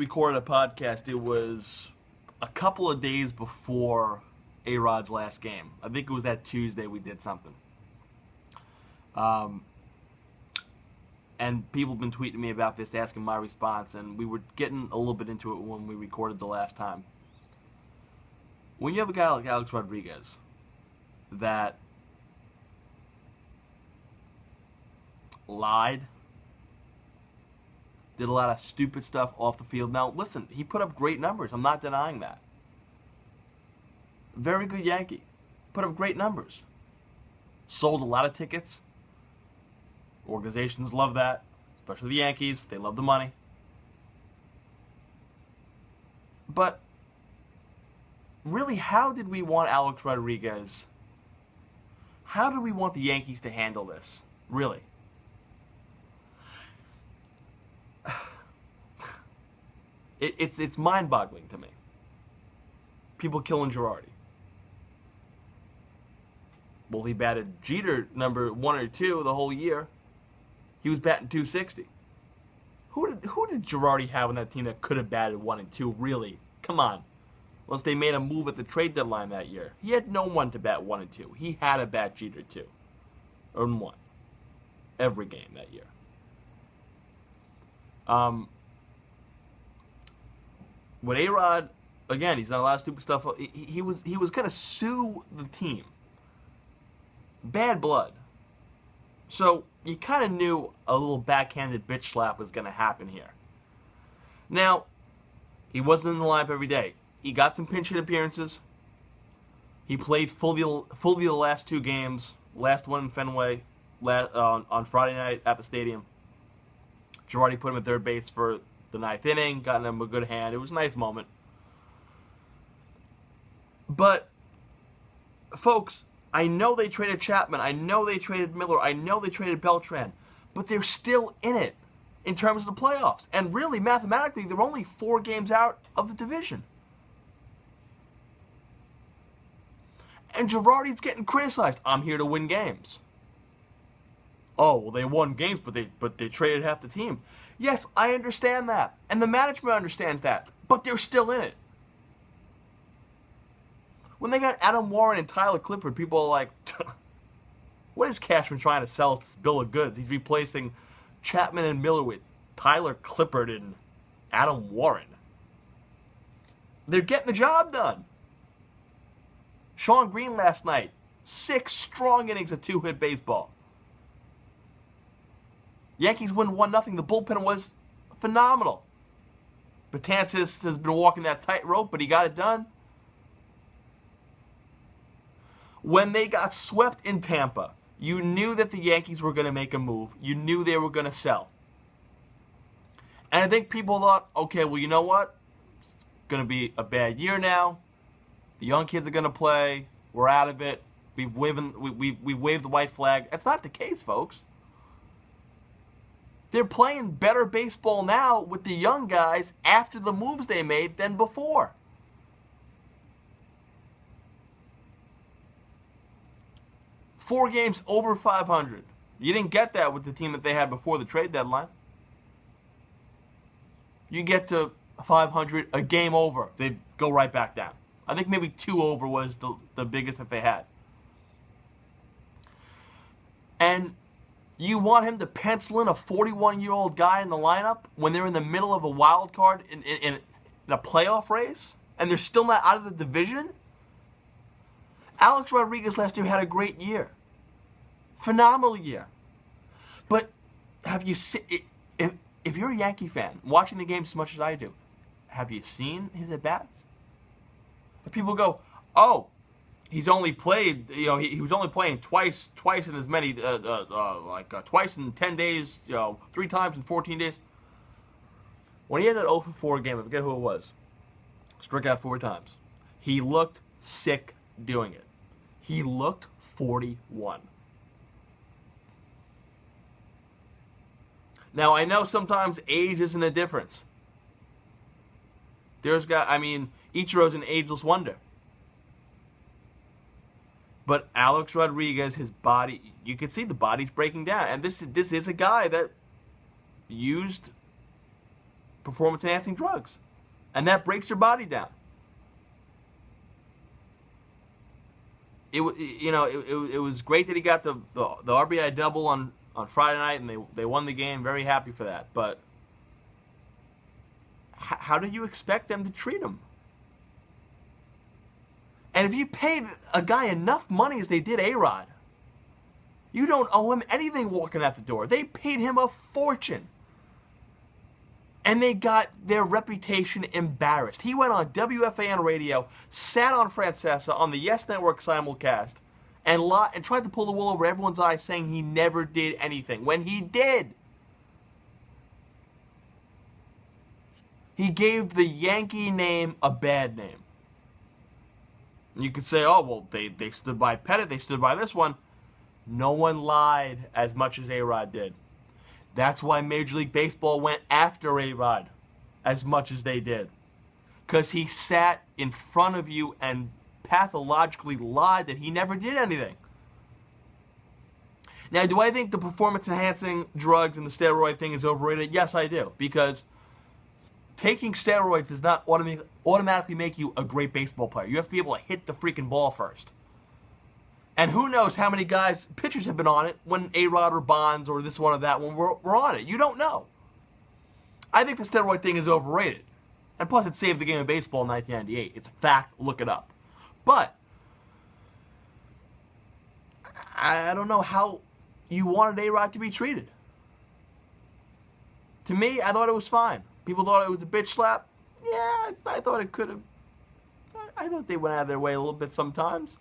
recorded a podcast, it was a couple of days before A-Rod's last game. I think it was that Tuesday we did something. And people have been tweeting me about this, asking my response, and we were getting a little bit into it when we recorded the last time. When you have a guy like Alex Rodriguez that lied, did a lot of stupid stuff off the field. Now, listen, he put up great numbers. I'm not denying that. Very good Yankee. Put up great numbers. Sold a lot of tickets. Organizations love that, especially the Yankees. They love the money. But really, how did we want Alex Rodriguez? How did we want the Yankees to handle this? Really? It's mind-boggling to me. People killing Girardi. Well, he batted Jeter number 1 or 2 the whole year. He was batting .260. Who did Girardi have on that team that could have batted 1 and 2? Really? Come on. Unless they made a move at the trade deadline that year. He had no one to bat 1 and 2. He had to bat Jeter 2. Or 1. Every game that year. When A-Rod, again, he's done a lot of stupid stuff. He was going to sue the team. Bad blood. So you kind of knew a little backhanded bitch slap was going to happen here. Now, he wasn't in the lineup every day. He got some pinch hit appearances. He played fully the last 2 games. Last one in Fenway on Friday night at the stadium. Girardi put him at third base for the 9th inning, got him a good hand. It was a nice moment. But, folks, I know they traded Chapman. I know they traded Miller. I know they traded Beltran. But they're still in it in terms of the playoffs. And really, mathematically, they're only 4 games out of the division. And Girardi's getting criticized. I'm here to win games. Oh, well, they won games, but they traded half the team. Yes, I understand that. And the management understands that. But they're still in it. When they got Adam Warren and Tyler Clippard, people are like, what is Cashman trying to sell us this bill of goods? He's replacing Chapman and Miller with Tyler Clippard and Adam Warren. They're getting the job done. Sean Green last night, 6 strong innings of 2-hit baseball. Yankees win 1-0. The bullpen was phenomenal. Betances has been walking that tightrope, but he got it done. When they got swept in Tampa, you knew that the Yankees were going to make a move. You knew they were going to sell. And I think people thought, okay, well, you know what? It's going to be a bad year now. The young kids are going to play. We're out of it. We've waved the white flag. That's not the case, folks. They're playing better baseball now with the young guys after the moves they made than before. Four games over 500. You didn't get that with the team that they had before the trade deadline. You get to 500, a game over, they'd go right back down. I think maybe 2 over was the biggest that they had. And you want him to pencil in a 41-year-old guy in the lineup when they're in the middle of a wild card in a playoff race and they're still not out of the division? Alex Rodriguez last year had a great year. Phenomenal year. But have you seen, if you're a Yankee fan, watching the games as much as I do, have you seen his at-bats? The people go, oh, he's only played, he was only playing twice in as many, twice in 10 days, 3 times in 14 days. When he had that 0 for 4 game, I forget who it was, struck out 4 times. He looked sick doing it. He looked 41. Now, I know sometimes age isn't a difference. Ichiro's an ageless wonder. But Alex Rodriguez, his body, you can see the body's breaking down. And this is a guy that used performance-enhancing drugs. And that breaks your body down. It was great that he got the RBI double on Friday night, and they won the game. Very happy for that. But how do you expect them to treat him? And if you pay a guy enough money as they did A-Rod, you don't owe him anything walking out the door. They paid him a fortune. And they got their reputation embarrassed. He went on WFAN radio, sat on Francesa on the Yes Network simulcast, and tried to pull the wool over everyone's eyes, saying he never did anything, when he did. He gave the Yankee name a bad name. And you could say, oh, well, they stood by Pettit, they stood by this one. No one lied as much as A-Rod did. That's why Major League Baseball went after A-Rod as much as they did. Because he sat in front of you and pathologically lied that he never did anything. Now, do I think the performance-enhancing drugs and the steroid thing is overrated? Yes, I do. Because taking steroids does not automatically make you a great baseball player. You have to be able to hit the freaking ball first. And who knows how many pitchers have been on it when A-Rod or Bonds or this one or that one were on it. You don't know. I think the steroid thing is overrated. And plus, it saved the game of baseball in 1998. It's a fact. Look it up. But I don't know how you wanted A-Rod to be treated. To me, I thought it was fine. People thought it was a bitch slap. Yeah, I thought it could have. I thought they went out of their way a little bit sometimes.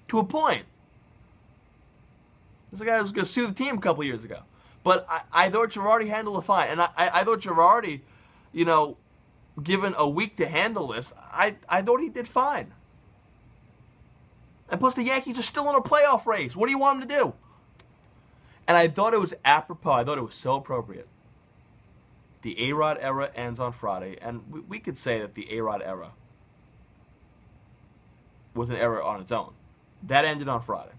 To a point. This guy was going to sue the team a couple years ago. But I thought Girardi handled it fine. And I thought Girardi, given a week to handle this, I thought he did fine. And plus the Yankees are still in a playoff race. What do you want them to do? And I thought it was apropos. I thought it was so appropriate. The A-Rod era ends on Friday. And we could say that the A-Rod era was an era on its own. That ended on Friday.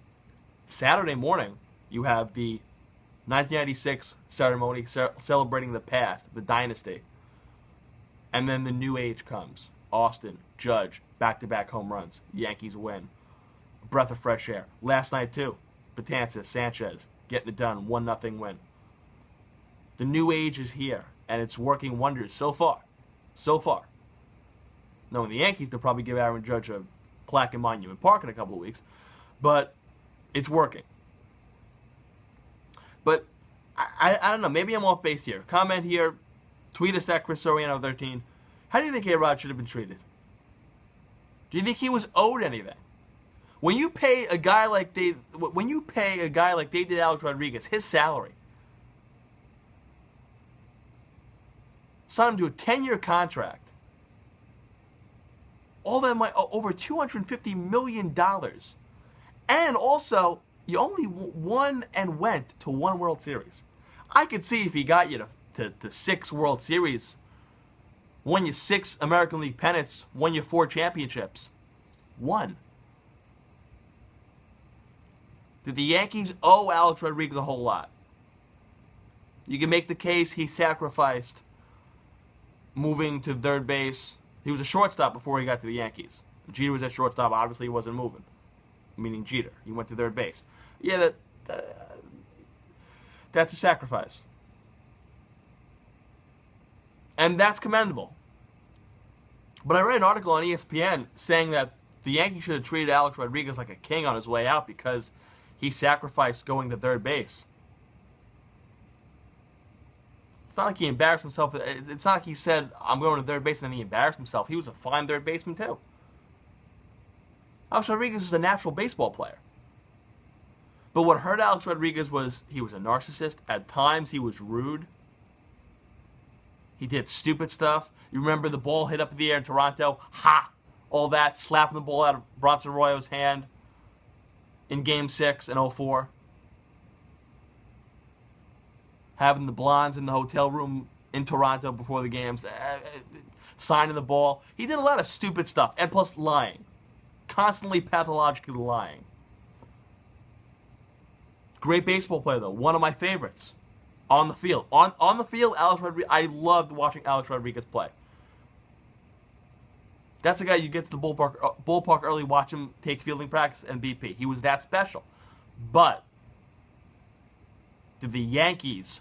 Saturday morning, you have the 1996 ceremony celebrating the past, the dynasty. And then the new age comes. Austin, Judge, back-to-back home runs. Yankees win. Breath of fresh air. Last night, too. Betances, Sanchez, getting it done. 1-0 win. The new age is here, and it's working wonders so far. So far. Knowing the Yankees, they'll probably give Aaron Judge a plaque in Monument Park in a couple of weeks, but it's working. But I don't know, maybe I'm off base here. Comment here, tweet us at Chris Soriano 13. How do you think A-Rod should have been treated? Do you think he was owed anything? When you pay a guy like they did Alex Rodriguez his salary, sign him to a 10-year contract. All that money, over $250 million. And also, you only won and went to one World Series. I could see if he got you to 6 World Series, won you 6 American League pennants, won you 4 championships. 1. Did the Yankees owe Alex Rodriguez a whole lot? You can make the case he sacrificed moving to third base. He was a shortstop before he got to the Yankees. Jeter was at shortstop. Obviously, he wasn't moving. Meaning Jeter. He went to third base. Yeah, that's a sacrifice. And that's commendable. But I read an article on ESPN saying that the Yankees should have treated Alex Rodriguez like a king on his way out because he sacrificed going to third base. It's not like he embarrassed himself. It's not like he said, I'm going to third base, and then he embarrassed himself. He was a fine third baseman, too. Alex Rodriguez is a natural baseball player. But what hurt Alex Rodriguez was he was a narcissist. At times, he was rude. He did stupid stuff. You remember the ball hit up in the air in Toronto? Ha! All that, slapping the ball out of Bronson Arroyo's hand in Game 6 in 2004. Having the blondes in the hotel room in Toronto before the games, signing the ball. He did a lot of stupid stuff, and plus lying. Constantly pathologically lying. Great baseball player, though. One of my favorites. On the field. On the field, I loved watching Alex Rodriguez play. That's a guy you get to the ballpark early, watch him take fielding practice and BP. He was that special. But did the Yankees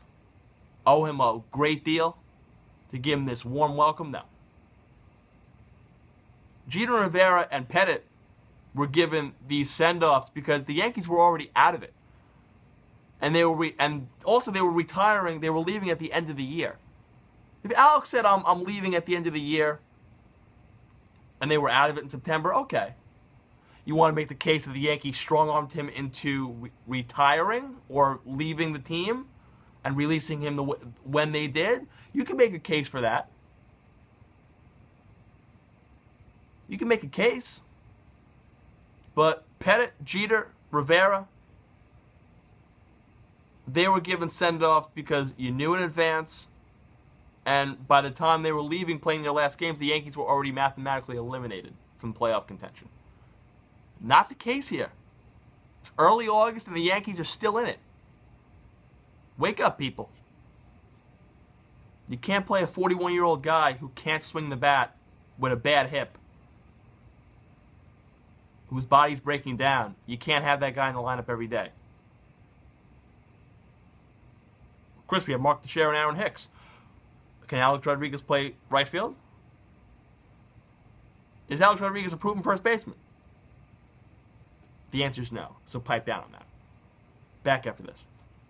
owe him a great deal to give him this warm welcome? No. Jeter, Rivera, and Pettit were given these send-offs because the Yankees were already out of it. And they were retiring. They were leaving at the end of the year. If Alex said, I'm leaving at the end of the year, and they were out of it in September, okay. You want to make the case that the Yankees strong-armed him into retiring or leaving the team and releasing him when they did? You can make a case for that. You can make a case. But Pettit, Jeter, Rivera, they were given send-offs because you knew in advance, and by the time they were leaving, playing their last games, the Yankees were already mathematically eliminated from playoff contention. Not the case here. It's early August, and the Yankees are still in it. Wake up, people. You can't play a 41-year-old guy who can't swing the bat with a bad hip, whose body's breaking down. You can't have that guy in the lineup every day. Chris, we have Mark Teixeira and Aaron Hicks. Can Alex Rodriguez play right field? Is Alex Rodriguez a proven first baseman? The answer is no. So pipe down on that. Back after this.